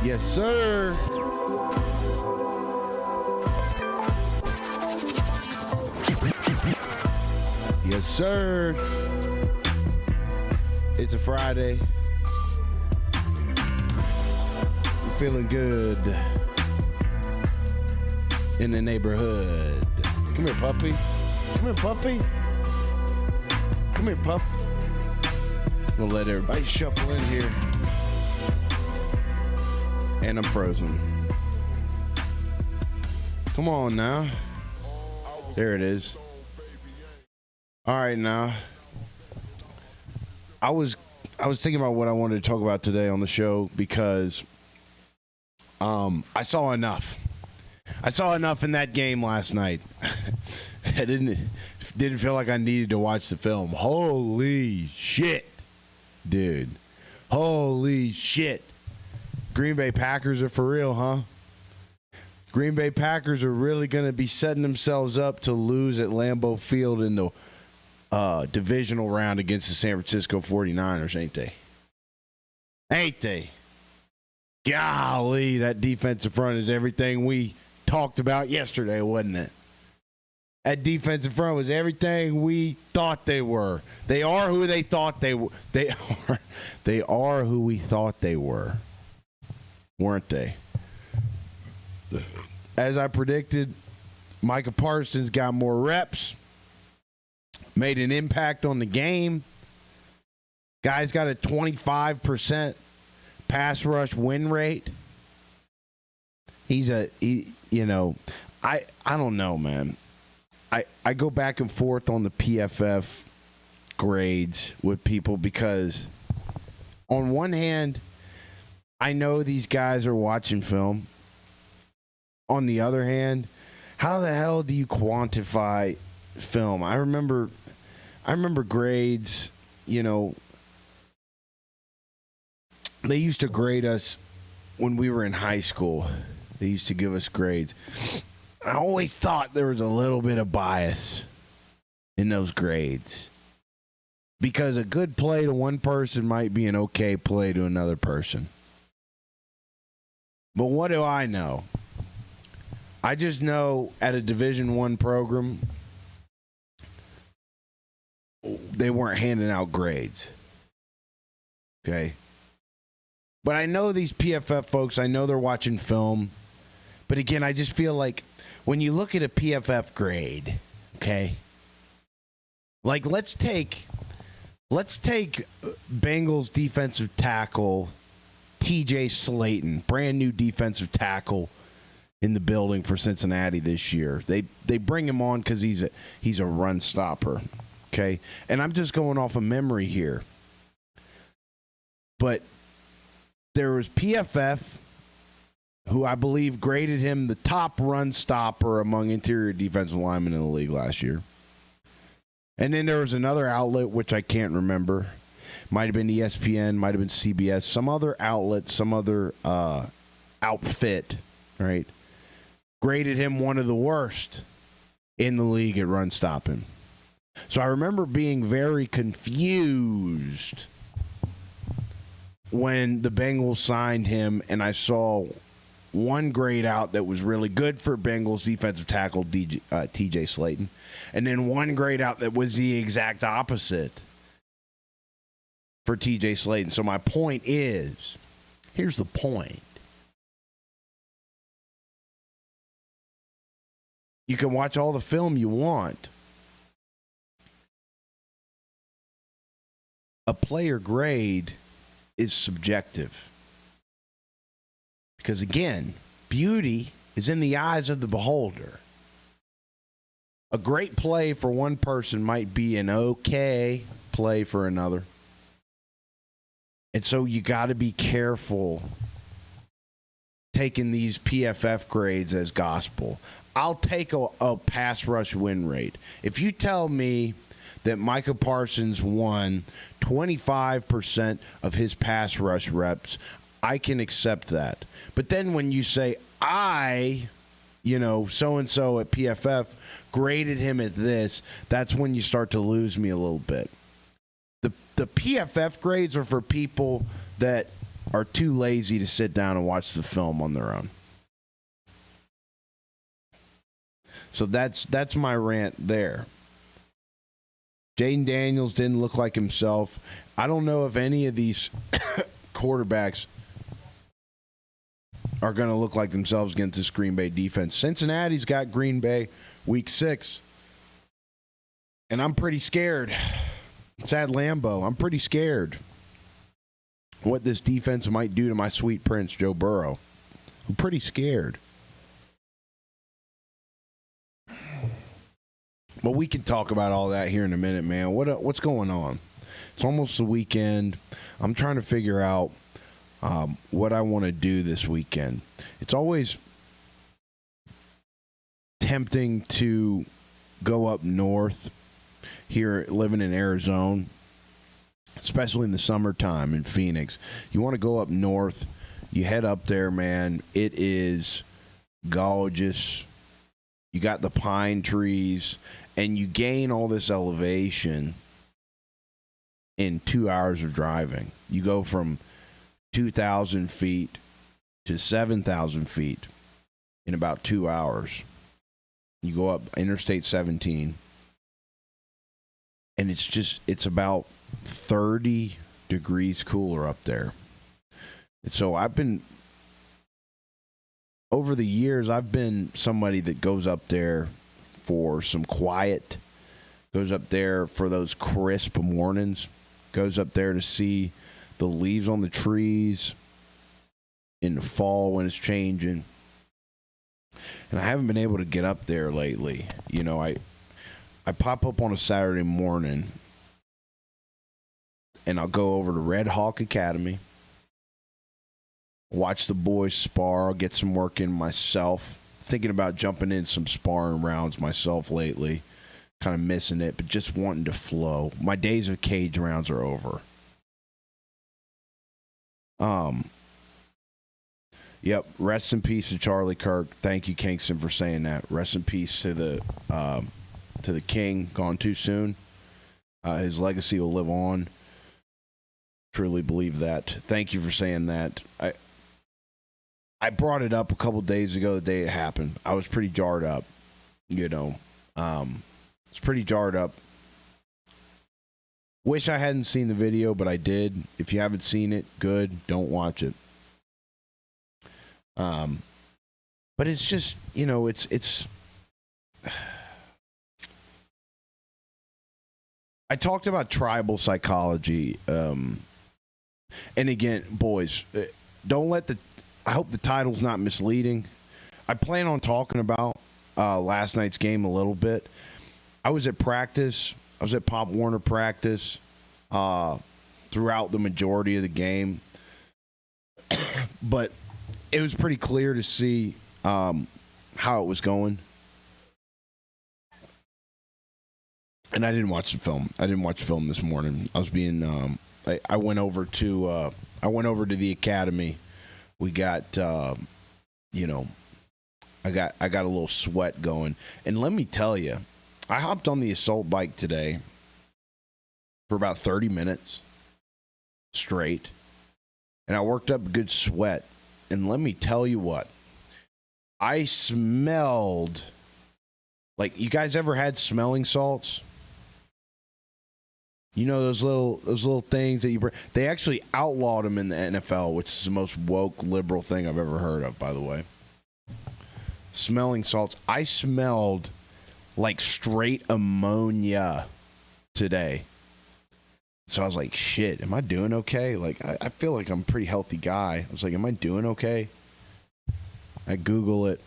Yes, sir. Yes, sir. It's a Friday. I'm feeling good in the neighborhood. Come here, puppy. Come here, puppy. Come here, pup. We'll let everybody shuffle in here. And I'm frozen. Come on now. There it is. All right now. I was thinking about what I wanted to talk about today on the show because I saw enough. I saw enough in that game last night. I didn't feel like I needed to watch the film. Holy shit, dude. Holy shit. Green Bay Packers are for real, huh? Green Bay Packers are really going to be setting themselves up to lose at Lambeau Field in the divisional round against the San Francisco 49ers, ain't they? Ain't they? Golly, that defensive front is everything we talked about yesterday, wasn't it? That defensive front was everything we thought they were. They are who they thought they were. They are who we thought they were. Weren't they? As I predicted, Micah Parsons got more reps, made an impact on the game. Guy's got a 25% pass rush win rate. I don't know, man. I go back and forth on the PFF grades with people because on one hand, I know these guys are watching film. On the other hand, how the hell do you quantify film? I remember grades, they used to grade us when we were in high school. They used to give us grades. I always thought there was a little bit of bias in those grades because a good play to one person might be an okay play to another person. But what do I know? I just know at a Division I program, they weren't handing out grades. Okay? But I know these PFF folks, I know they're watching film. But again, I just feel like when you look at a PFF grade, okay? Like let's take Bengals defensive tackle TJ Slayton, brand new defensive tackle in the building for Cincinnati this year. They bring him on because he's a run stopper, okay? And I'm just going off of memory here. But there was PFF, who I believe graded him the top run stopper among interior defensive linemen in the league last year. And then there was another outlet, which I can't remember. Might have been ESPN, might have been CBS, some other outlet, some other outfit, right? Graded him one of the worst in the league at run stopping. So I remember being very confused when the Bengals signed him and I saw one grade out that was really good for Bengals defensive tackle TJ Slayton, and then one grade out that was the exact opposite for TJ Slayton. So my point is, here's the point. You can watch all the film you want. A player grade is subjective. Because again, beauty is in the eyes of the beholder. A great play for one person might be an okay play for another. And so you got to be careful taking these PFF grades as gospel. I'll take a pass rush win rate. If you tell me that Micah Parsons won 25% of his pass rush reps, I can accept that. But then when you say, so-and-so at PFF graded him at this, that's when you start to lose me a little bit. The PFF grades are for people that are too lazy to sit down and watch the film on their own. So that's my rant there. Jaden Daniels didn't look like himself. I don't know if any of these quarterbacks are going to look like themselves against this Green Bay defense. Cincinnati's got Green Bay week 6. And I'm pretty scared. It's at Lambeau. I'm pretty scared what this defense might do to my sweet prince, Joe Burrow. I'm pretty scared. But we can talk about all that here in a minute, man. What's going on? It's almost the weekend. I'm trying to figure out what I want to do this weekend. It's always tempting to go up north here, living in Arizona, especially in the summertime in Phoenix. You want to go up north, you head up there, man. It is gorgeous. You got the pine trees, and you gain all this elevation in 2 hours of driving. You go from 2,000 feet to 7,000 feet in about 2 hours. You go up Interstate 17, and it's about 30 degrees cooler up there. And so over the years, I've been somebody that goes up there for some quiet, goes up there for those crisp mornings, goes up there to see the leaves on the trees in the fall when it's changing. And I haven't been able to get up there lately. You know, I pop up on a Saturday morning and I'll go over to Red Hawk Academy, watch the boys spar, I'll get some work in myself. Thinking about jumping in some sparring rounds myself lately. Kind of missing it, but just wanting to flow. My days of cage rounds are over. Yep, rest in peace to Charlie Kirk. Thank you, Kingston, for saying that. Rest in peace to the king, gone too soon. His legacy will live on. Truly believe that. Thank you for saying that. I brought it up a couple days ago, the day it happened. I was pretty jarred up, you know. It's pretty jarred up. Wish I hadn't seen the video, but I did. If you haven't seen it, good. Don't watch it. But it's just, you know, it's. I talked about tribal psychology, and again, boys, don't let I hope the title's not misleading. I plan on talking about last night's game a little bit. I was at practice. I was at Pop Warner practice throughout the majority of the game. But it was pretty clear to see how it was going. And I didn't watch the film. I didn't watch film this morning. I was being I went over to the academy. We got you know, I got a little sweat going. And let me tell you, I hopped on the assault bike today for about 30 minutes straight. And I worked up a good sweat. And let me tell you what, I smelled like, you guys ever had smelling salts? You know those little things that you bring. They actually outlawed them in the NFL, which is the most woke liberal thing I've ever heard of, by the way. Smelling salts. I smelled like straight ammonia today. So I was like, shit, am I doing okay? Like, I feel like I'm a pretty healthy guy. I was like, am I doing okay? I Google it,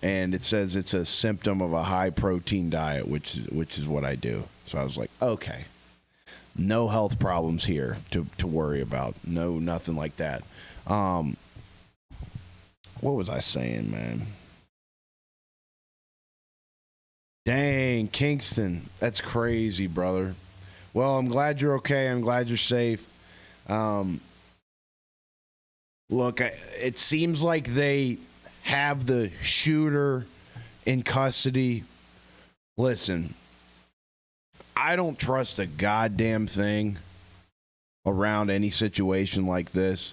and it says it's a symptom of a high-protein diet, which is what I do. So I was like, okay. No health problems here to worry about. No, nothing like that. What was I saying, man? Dang, Kingston. That's crazy, brother. Well, I'm glad you're okay. I'm glad you're safe. Look, it seems like they have the shooter in custody. Listen, I don't trust a goddamn thing around any situation like this.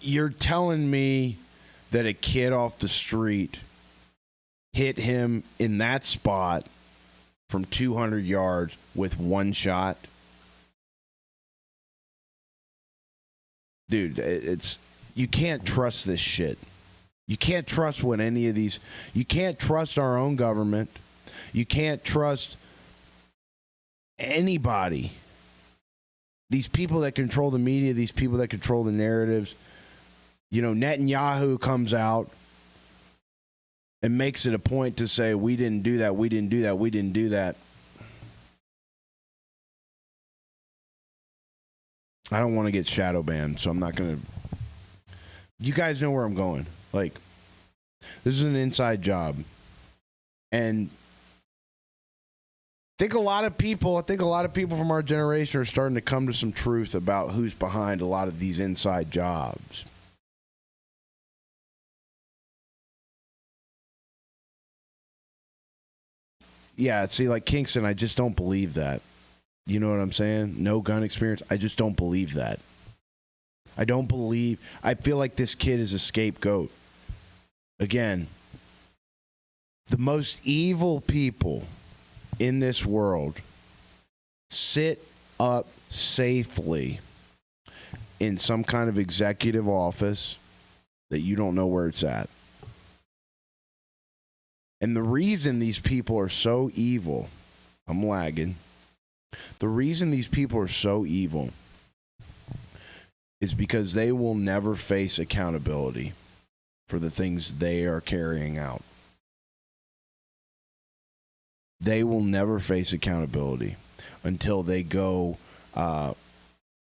You're telling me that a kid off the street hit him in that spot from 200 yards with one shot? Dude, you can't trust this shit. You can't trust what any of these... You can't trust our own government. You can't trust anybody. These people that control the media, these people that control the narratives. You know, Netanyahu comes out and makes it a point to say, we didn't do that, we didn't do that, we didn't do that. I don't want to get shadow banned, so I'm not going to... You guys know where I'm going. Like, this is an inside job. And I think a lot of people from our generation are starting to come to some truth about who's behind a lot of these inside jobs. Yeah, see, like Kingston, I just don't believe that. You know what I'm saying? No gun experience. I just don't believe that. I feel like this kid is a scapegoat. Again, the most evil people in this world sit up safely in some kind of executive office that you don't know where it's at. And the reason these people are so evil, I'm lagging. The reason these people are so evil is because they will never face accountability for the things they are carrying out. They will never face accountability until they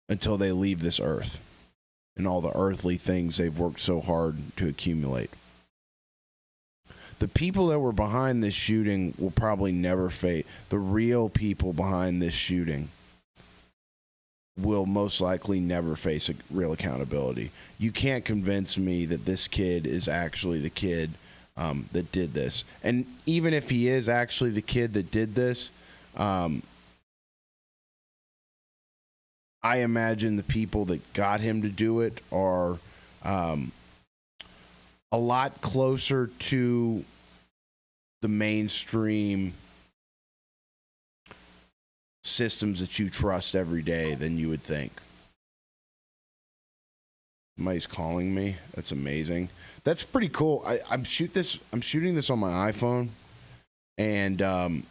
until they leave this earth and all the earthly things they've worked so hard to accumulate. The people that were behind this shooting will probably never face... The real people behind this shooting will most likely never face a real accountability. You can't convince me that this kid is actually the kid that did this. And even if he is actually the kid that did this, I imagine the people that got him to do it are... a lot closer to the mainstream systems that you trust every day than you would think. Somebody's calling me. That's amazing. That's pretty cool. I'm shooting this on my iPhone, and the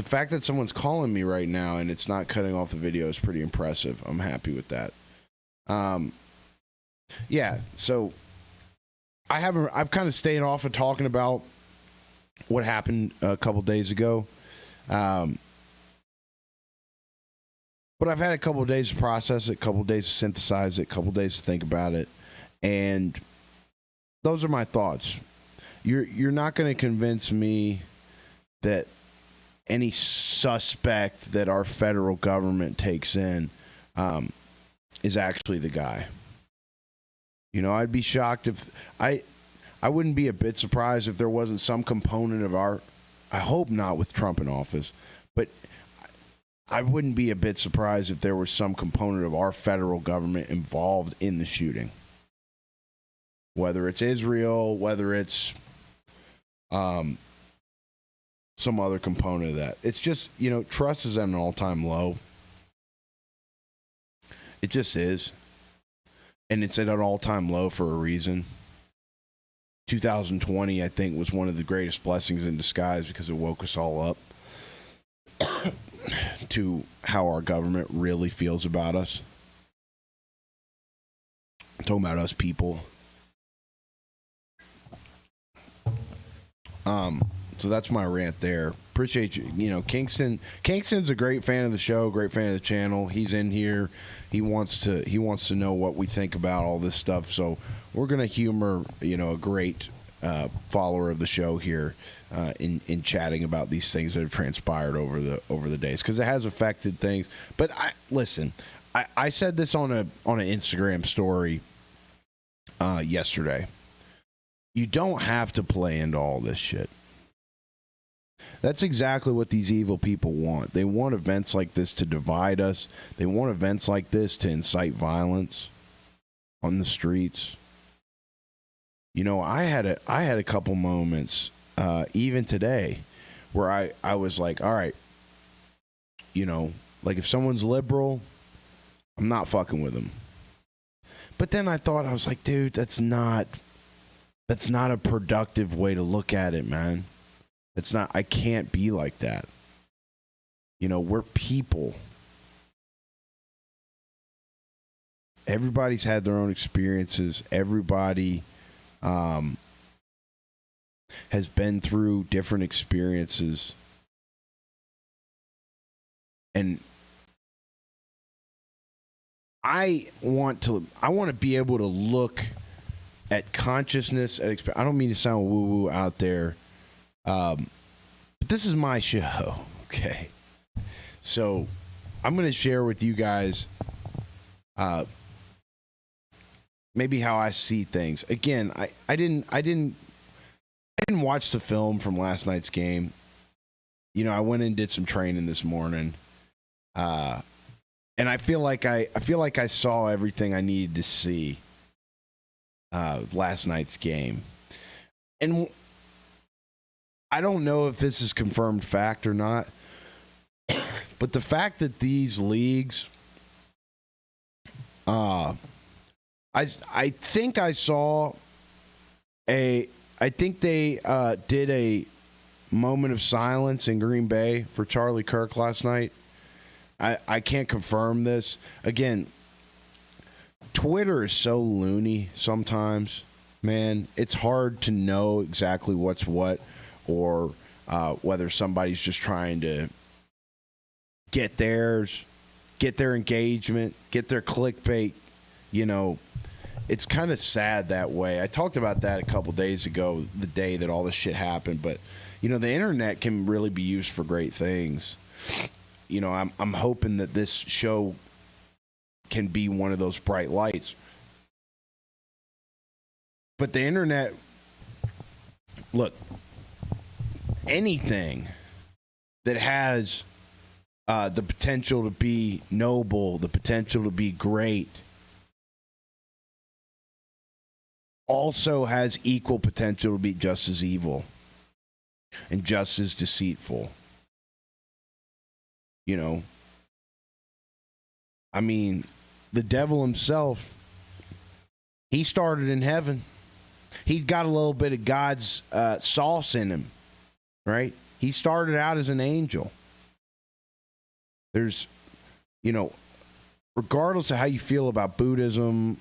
fact that someone's calling me right now and it's not cutting off the video is pretty impressive. I'm happy with that. Yeah, so I've kind of stayed off of talking about what happened a couple days ago. But I've had a couple of days to process it, a couple of days to synthesize it, a couple of days to think about it. And those are my thoughts. You're not going to convince me that any suspect that our federal government takes in is actually the guy. You know, I'd be shocked if I wouldn't be a bit surprised if there wasn't some component of our... I hope not with Trump in office, but I wouldn't be a bit surprised if there was some component of our federal government involved in the shooting. Whether it's Israel, whether it's some other component of that. It's just, you know, trust is at an all-time low. It just is. And it's at an all-time low for a reason. 2020, I think, was one of the greatest blessings in disguise because it woke us all up to how our government really feels about us. I'm talking about us people. So that's my rant there. Appreciate you. You know, Kingston's a great fan of the show, great fan of the channel. He's in here. He wants to know what we think about all this stuff. So we're gonna humor, you know, a great follower of the show here in chatting about these things that have transpired over the days, because it has affected things. But I said this on an Instagram story yesterday. You don't have to play into all this shit. That's exactly what these evil people want. They want events like this to divide us. They want events like this to incite violence on the streets. You know, I had a couple moments, even today, where I was like, all right, you know, like if someone's liberal, I'm not fucking with them. But then I thought, I was like, dude, that's not a productive way to look at it, man. I can't be like that. You know, we're people. Everybody's had their own experiences. Everybody has been through different experiences. And I want to be able to look at consciousness. I don't mean to sound woo-woo out there. But this is my show, okay? So I'm going to share with you guys maybe how I see things. Again, I didn't watch the film from last night's game. You know, I went and did some training this morning. And I feel like I saw everything I needed to see last night's game. And I don't know if this is confirmed fact or not, but the fact that these leagues, I think I saw I think they did a moment of silence in Green Bay for Charlie Kirk last night. I can't confirm this. Again, Twitter is so loony sometimes, man. It's hard to know exactly what's what, or whether somebody's just trying to get their engagement, get their clickbait. You know, it's kind of sad that way. I talked about that a couple days ago, the day that all this shit happened. But, you know, the internet can really be used for great things. You know, I'm hoping that this show can be one of those bright lights. But the internet, look, anything that has the potential to be noble, the potential to be great, also has equal potential to be just as evil and just as deceitful. You know, I mean, the devil himself, he started in heaven. He's got a little bit of God's sauce in him, right? He started out as an angel. There's, you know, regardless of how you feel about Buddhism,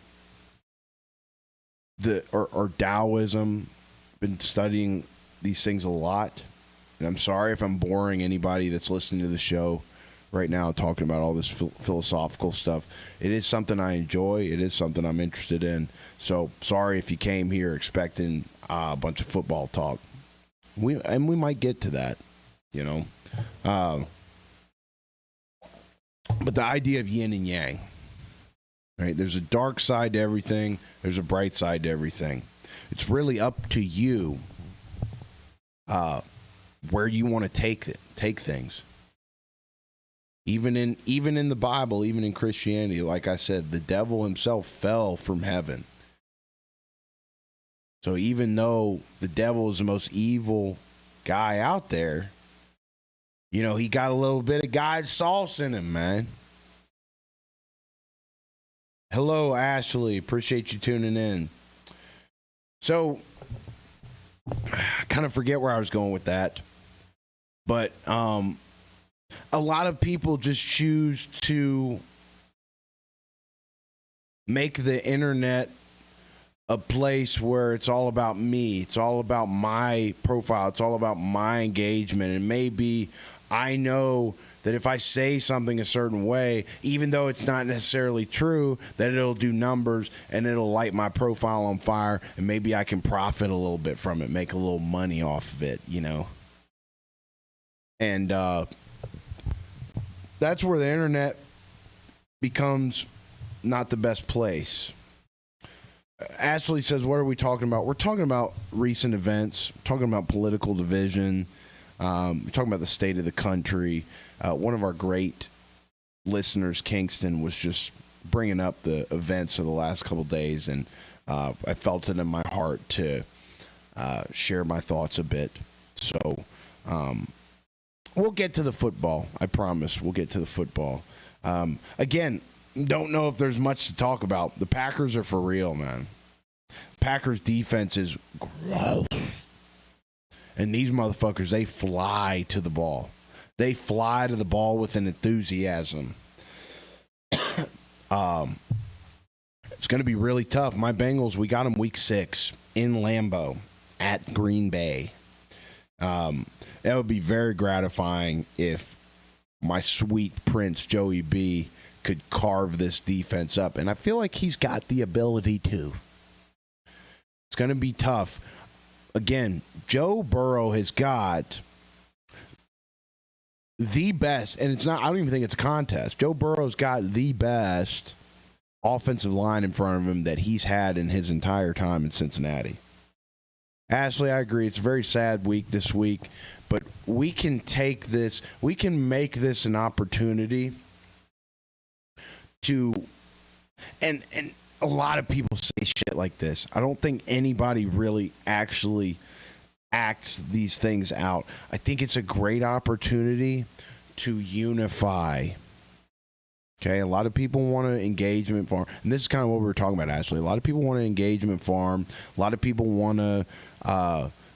or Taoism, been studying these things a lot. And I'm sorry if I'm boring anybody that's listening to the show right now talking about all this philosophical stuff. It is something I enjoy. It is something I'm interested in. So sorry if you came here expecting a bunch of football talk. We might get to that, you know. But the idea of yin and yang, right? There's a dark side to everything. There's a bright side to everything. It's really up to you where you want to take things. Even in the Bible, even in Christianity, like I said, the devil himself fell from heaven. So even though the devil is the most evil guy out there, you know, he got a little bit of God's sauce in him, man. Hello, Ashley. Appreciate you tuning in. So, I kind of forget where I was going with that. But a lot of people just choose to make the internet a place where it's all about me. It's all about my profile. It's all about my engagement. And maybe I know that if I say something a certain way, even though it's not necessarily true, that it'll do numbers and it'll light my profile on fire, and maybe I can profit a little bit from it, make a little money off of it, you know? And that's where the internet becomes not the best place. Ashley says, what are we talking about? We're talking about recent events, talking about political division, We're talking about the state of the country. One of our great listeners, Kingston, was just bringing up the events of the last couple of days, and I felt it in my heart to share my thoughts a bit. So we'll get to the football. I promise we'll get to the football. Again, don't know if there's much to talk about. The Packers are for real, man. Packers defense is gross. And these motherfuckers, they fly to the ball. They fly to the ball with an enthusiasm. It's going to be really tough. My Bengals, we got them week 6 in Lambeau at Green Bay. That would be very gratifying if my sweet prince, Joey B, could carve this defense up. And I feel like he's got the ability to. It's going to be tough. Again, Joe Burrow has got the best, and it's not, I don't even think it's a contest. Joe Burrow's got the best offensive line in front of him that he's had in his entire time in Cincinnati. Ashley, I agree. It's a very sad week this week, but we can take this, we can make this an opportunity to, and a lot of people say shit like this. I don't think anybody really actually acts these things out. I think it's a great opportunity to unify. Okay, a lot of people want an engagement farm. And this is kind of what we were talking about, Ashley. A lot of people want an engagement farm. A lot of people want to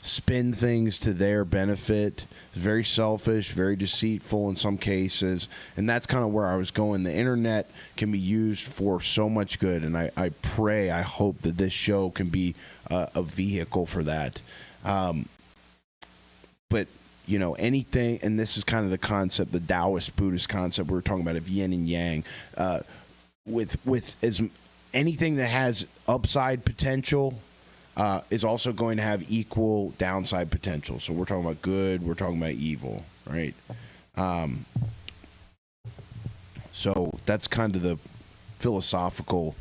spin things to their benefit. It's very selfish, very deceitful in some cases. And that's kind of where I was going. The internet can be used for so much good. And I pray, I hope that this show can be a vehicle for that. But, you know, anything, and this is kind of the concept, the Taoist Buddhist concept we were talking about of yin and yang, with as anything that has upside potential is also going to have equal downside potential. So we're talking about good, we're talking about evil, right? So that's kind of the philosophical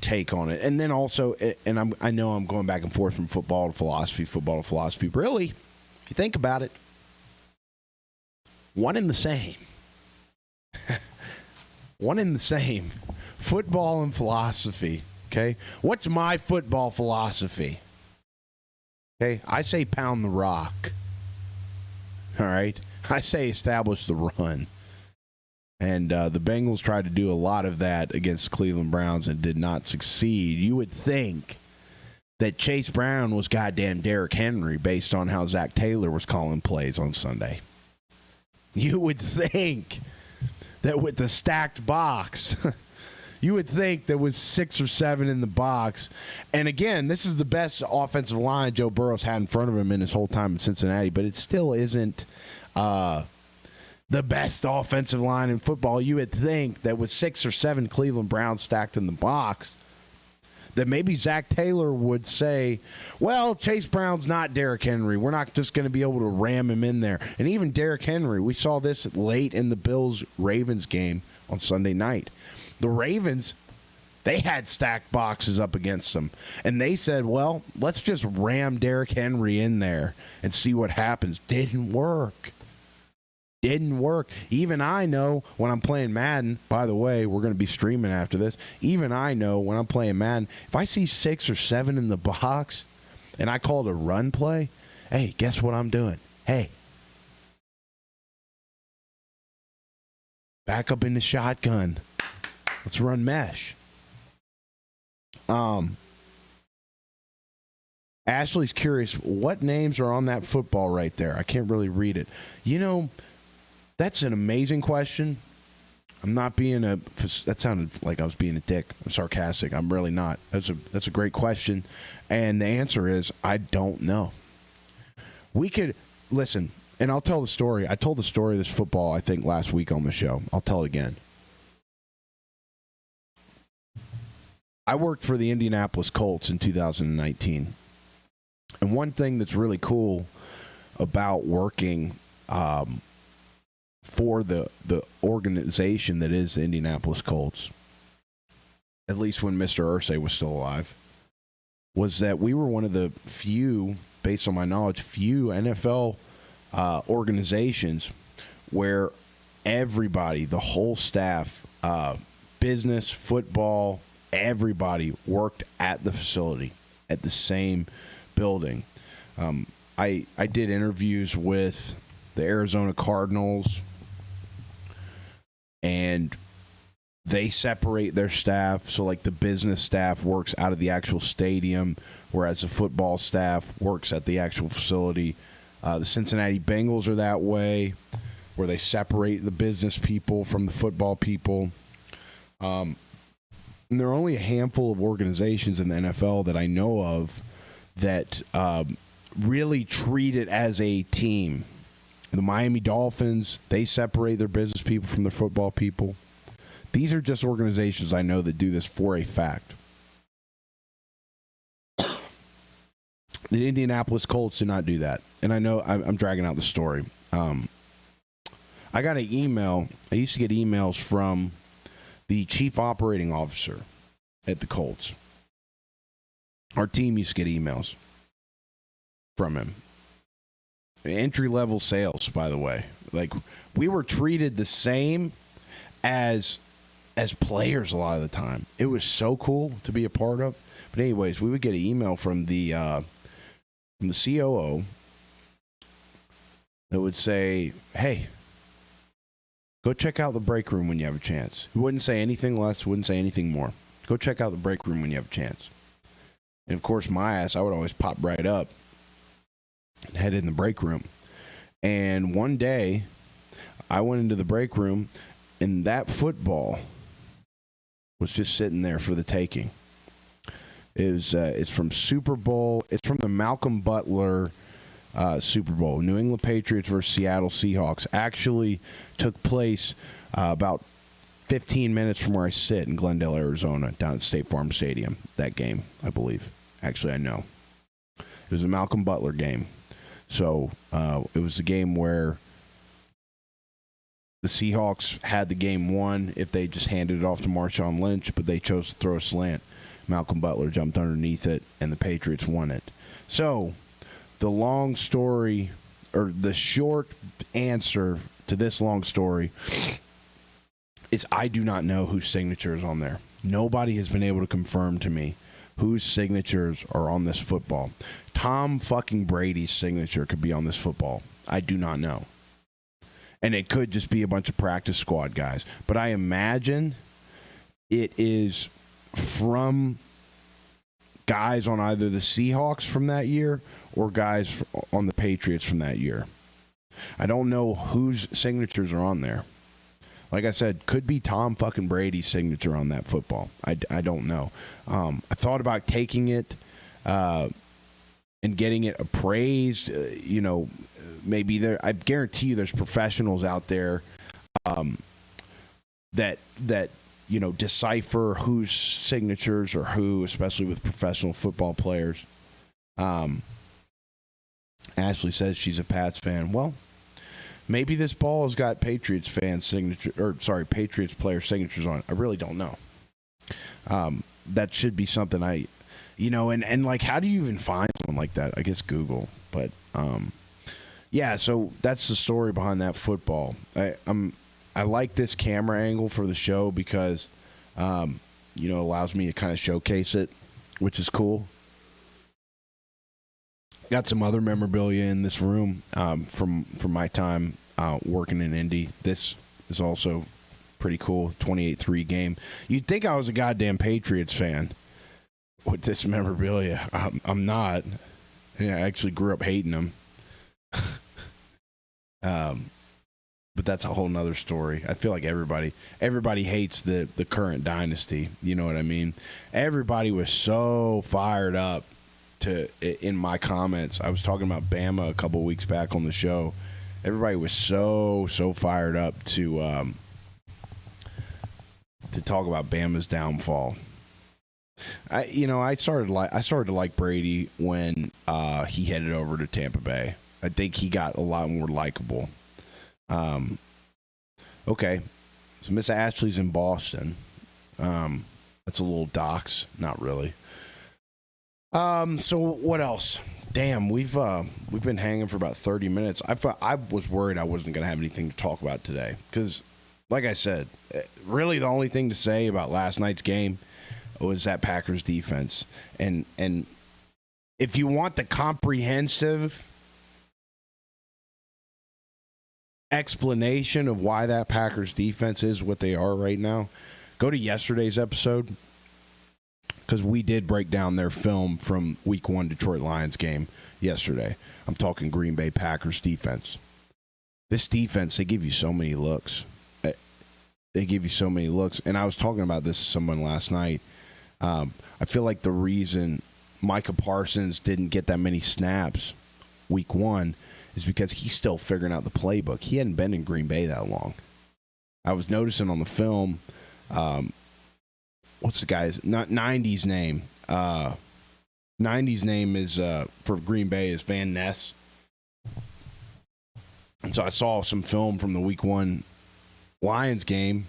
take on it. And then also, and I know I'm going back and forth from football to philosophy. Really, if you think about it, one and the same. One and the same. Football and philosophy. Okay? What's my football philosophy? Okay? I say pound the rock. All right? I say establish the run. And the Bengals tried to do a lot of that against Cleveland Browns and did not succeed. You would think that Chase Brown was goddamn Derrick Henry based on how Zach Taylor was calling plays on Sunday. You would think that with the stacked box, you would think there was 6 or 7 in the box. And again, this is the best offensive line Joe Burrow's had in front of him in his whole time in Cincinnati, but it still isn't the best offensive line in football. You would think that with 6 or 7 Cleveland Browns stacked in the box, that maybe Zach Taylor would say, well, Chase Brown's not Derrick Henry. We're not just going to be able to ram him in there. And even Derrick Henry, we saw this late in the Bills-Ravens game on Sunday night. The Ravens, they had stacked boxes up against them. And they said, well, let's just ram Derrick Henry in there and see what happens. Didn't work. Didn't work. Even I know when I'm playing Madden, by the way, we're going to be streaming after this. Even I know when I'm playing Madden, if I see 6 or 7 in the box and I call it a run play, hey, guess what I'm doing? Hey, back up in the shotgun. Let's run mesh. Ashley's curious, what names are on that football right there? I can't really read it. You know, that's an amazing question. I'm not being that sounded like I was being a dick. I'm sarcastic. I'm really not. That's a great question. And the answer is, I don't know. We could, listen, and I'll tell the story. I told the story of this football, I think, last week on the show. I'll tell it again. I worked for the Indianapolis Colts in 2019. And one thing that's really cool about working for the organization that is the Indianapolis Colts, at least when Mr. Irsay was still alive, was that we were one of the few, based on my knowledge, few NFL organizations where everybody, the whole staff, business, football, everybody worked at the facility, at the same building. I did interviews with the Arizona Cardinals, and they separate their staff. So, like, the business staff works out of the actual stadium, whereas the football staff works at the actual facility. The Cincinnati Bengals are that way, where they separate the business people from the football people. And there are only a handful of organizations in the NFL that I know of that really treat it as a team. The Miami Dolphins, they separate their business people from their football people. These are just organizations I know that do this for a fact. The Indianapolis Colts did not do that. And I know I'm dragging out the story. I got an email. I used to get emails from the chief operating officer at the Colts. Our team used to get emails from him. Entry-level sales, by the way. Like, we were treated the same as players a lot of the time. It was so cool to be a part of. But anyways, we would get an email from the COO that would say, hey, go check out the break room when you have a chance. He wouldn't say anything less, wouldn't say anything more. Go check out the break room when you have a chance. And, of course, my ass, I would always pop right up and head in the break room. And one day, I went into the break room, and that football was just sitting there for the taking. It's from Super Bowl. It's from the Malcolm Butler Super Bowl. New England Patriots versus Seattle Seahawks actually took place about 15 minutes from where I sit in Glendale, Arizona, down at State Farm Stadium. That game, I believe. Actually, I know. It was a Malcolm Butler game. So it was a game where the Seahawks had the game won if they just handed it off to Marshawn Lynch, but they chose to throw a slant. Malcolm Butler jumped underneath it, and the Patriots won it. So the long story, or the short answer to this long story, is I do not know whose signature is on there. Nobody has been able to confirm to me whose signatures are on this football. Tom fucking Brady's signature could be on this football. I do not know. And it could just be a bunch of practice squad guys. But I imagine it is from guys on either the Seahawks from that year or guys on the Patriots from that year. I don't know whose signatures are on there. Like I said, could be Tom fucking Brady's signature on that football. I don't know. I thought about taking it and getting it appraised. Maybe there. I guarantee you, there's professionals out there that decipher whose signatures are who, especially with professional football players. Ashley says she's a Pats fan. Well, maybe this ball has got Patriots player signatures on it. I really don't know. That should be something and like, how do you even find someone like that? I guess Google. But yeah, so that's the story behind that football. I like this camera angle for the show because allows me to kind of showcase it, which is cool. Got some other memorabilia in this room from my time working in Indy. This is also pretty cool. 28-3 game. You'd think I was a goddamn Patriots fan with this memorabilia. I'm not. Yeah, I actually grew up hating them. But that's a whole nother story. I feel like everybody hates the current dynasty. You know what I mean? Everybody was so fired up in my comments. I was talking about Bama a couple weeks back on the show. Everybody was so fired up to talk about Bama's downfall. I started to like Brady when he headed over to Tampa Bay. I think he got a lot more likable. Okay, so Miss Ashley's in Boston. That's a little dox, not really. So what else? Damn, we've been hanging for about 30 minutes. I was worried I wasn't going to have anything to talk about today because, like I said, really the only thing to say about last night's game was that Packers defense. And if you want the comprehensive explanation of why that Packers defense is what they are right now, go to yesterday's episode because we did break down their film from Week 1 Detroit Lions game yesterday. I'm talking Green Bay Packers defense. This defense, they give you so many looks. They give you so many looks. And I was talking about this to someone last night. I feel like the reason Micah Parsons didn't get that many snaps Week 1 is because he's still figuring out the playbook. He hadn't been in Green Bay that long. I was noticing on the film, what's the guy's, not 90's name? 90's name is, for Green Bay, is Van Ness. And so I saw some film from the Week 1 Lions game,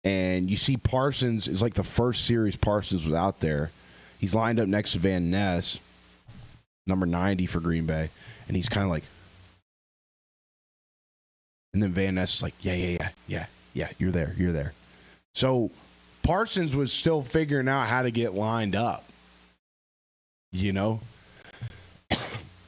and you see Parsons is like the first series Parsons was out there. He's lined up next to Van Ness, number 90 for Green Bay, and he's kind of like, and then Van Ness is like, yeah, you're there. So Parsons was still figuring out how to get lined up. You know?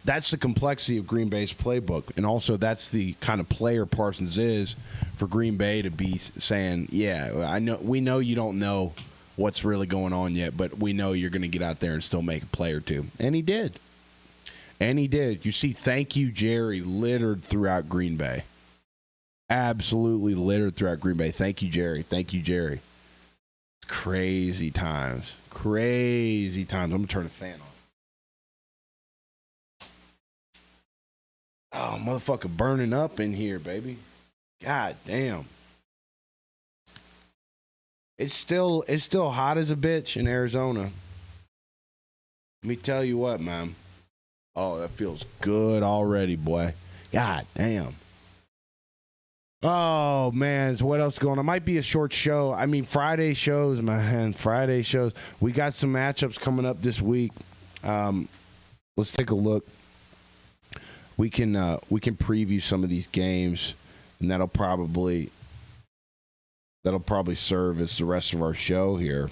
That's the complexity of Green Bay's playbook. And also that's the kind of player Parsons is for Green Bay to be saying, yeah, we know you don't know what's really going on yet, but we know you're going to get out there and still make a play or two. And he did. You see Thank You, Jerry littered throughout Green Bay. Absolutely littered throughout Green Bay. Thank you, Jerry. Crazy times. I'm going to turn the fan on. Oh, motherfucker burning up in here, baby. God damn. It's still hot as a bitch in Arizona. Let me tell you what, man. Oh, that feels good already, boy. God damn. Oh, man. So what else going on? It might be a short show. I mean, Friday shows, man. Friday shows. We got some matchups coming up this week. Let's take a look. We can preview some of these games, and that'll probably serve as the rest of our show here.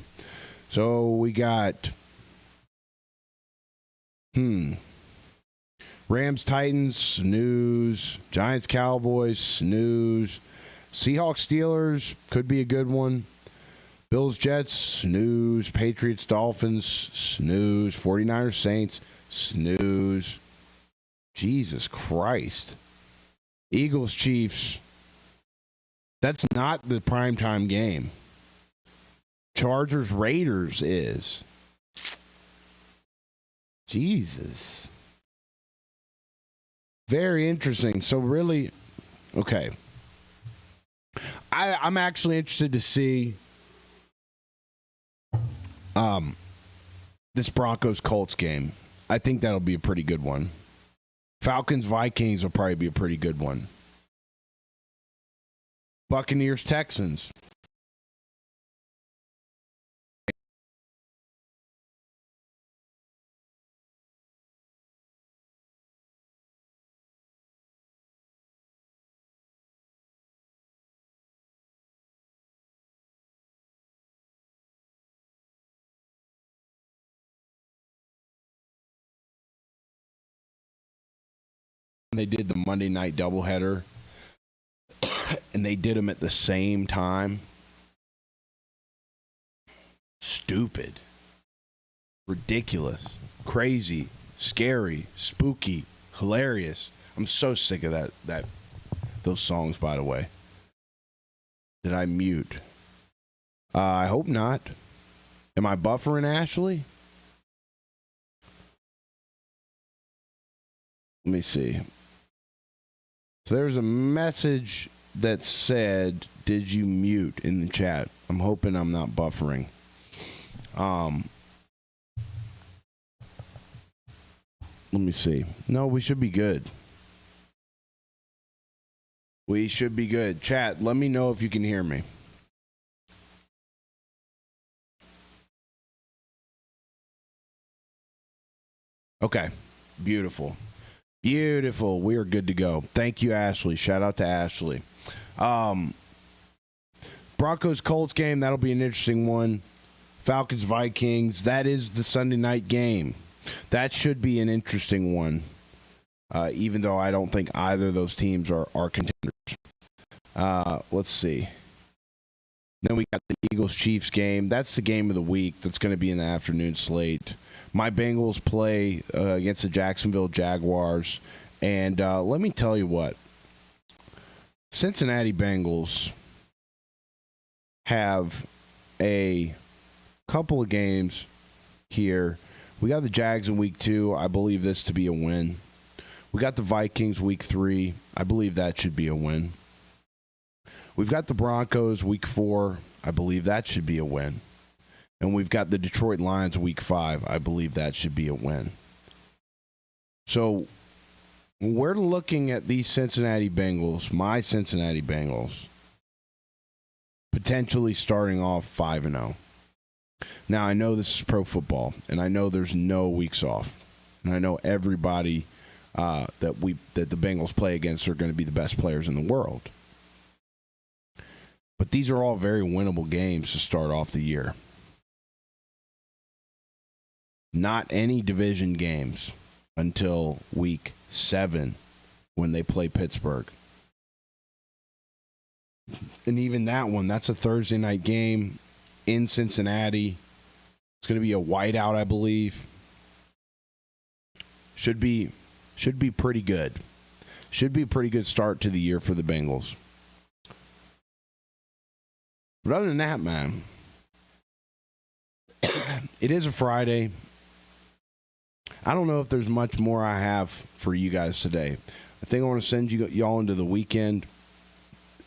So we got Rams Titans, snooze. Giants Cowboys, snooze. Seahawks Steelers could be a good one. Bills Jets, snooze. Patriots Dolphins, snooze. 49ers Saints, snooze. Jesus Christ. Eagles Chiefs. That's not the primetime game. Chargers Raiders is. Jesus. Very interesting. So really, okay. I'm actually interested to see this Broncos-Colts game. I think that'll be a pretty good one. Falcons-Vikings will probably be a pretty good one. Buccaneers-Texans. They did the Monday night doubleheader, and they did them at the same time. Stupid. Ridiculous. Crazy. Scary. Spooky. Hilarious. I'm so sick of those songs, by the way. Did I mute? I hope not. Am I buffering, Ashley? Let me see. So there's a message that said, did you mute in the chat? I'm hoping I'm not buffering. Let me see. No, we should be good. We should be good. Chat, let me know if you can hear me. Okay. Beautiful. Beautiful. We are good to go. Thank you, Ashley. Shout out to Ashley. Broncos-Colts game, that'll be an interesting one. Falcons-Vikings, that is the Sunday night game. That should be an interesting one, even though I don't think either of those teams are contenders. Let's see. Then we got the Eagles-Chiefs game. That's the game of the week. That's going to be in the afternoon slate. My Bengals play against the Jacksonville Jaguars. And let me tell you what. Cincinnati Bengals have a couple of games here. We got the Jags in week 2. I believe this to be a win. We got the Vikings week 3. I believe that should be a win. We've got the Broncos week 4. I believe that should be a win. And we've got the Detroit Lions week 5. I believe that should be a win. So we're looking at these Cincinnati Bengals, my Cincinnati Bengals, potentially starting off 5-0. Now, I know this is pro football, and I know there's no weeks off. And I know everybody that the Bengals play against are going to be the best players in the world. But these are all very winnable games to start off the year. Not any division games until week 7 when they play Pittsburgh. And even that one, that's a Thursday night game in Cincinnati. It's going to be a whiteout, I believe. Should be pretty good. Should be a pretty good start to the year for the Bengals. But other than that, man, it is a Friday. I don't know if there's much more I have for you guys today. I think I want to send y'all into the weekend,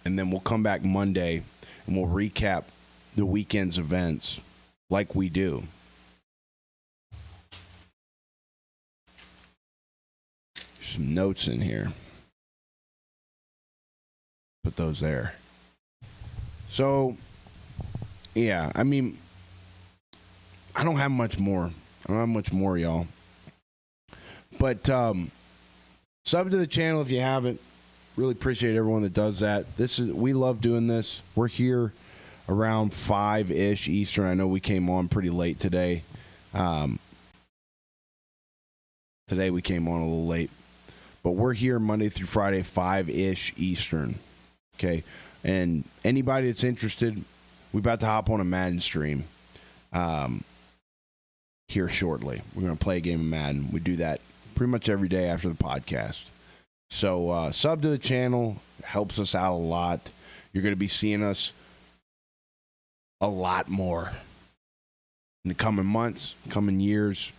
and then we'll come back Monday, and we'll recap the weekend's events like we do. Some notes in here. Put those there. So, yeah, I mean, I don't have much more. I don't have much more, y'all. But sub to the channel if you haven't. Really appreciate everyone that does that. We love doing this. We're here around 5-ish Eastern. I know we came on pretty late today. Today we came on a little late. But we're here Monday through Friday, 5-ish Eastern. Okay? And anybody that's interested, we're about to hop on a Madden stream here shortly. We're going to play a game of Madden. We do that pretty much every day after the podcast. So sub to the channel. It helps us out a lot. You're going to be seeing us a lot more in the coming months, coming years.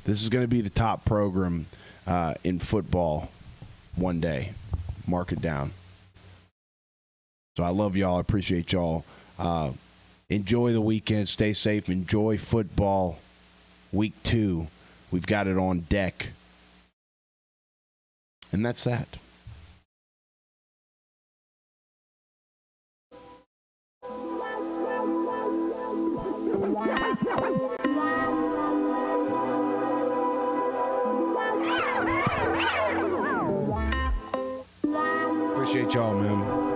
This is going to be the top program in football one day. Mark it down. So I love y'all. I appreciate y'all. Enjoy the weekend. Stay safe. Enjoy football. Week 2. We've got it on deck. And that's that. Appreciate y'all, man.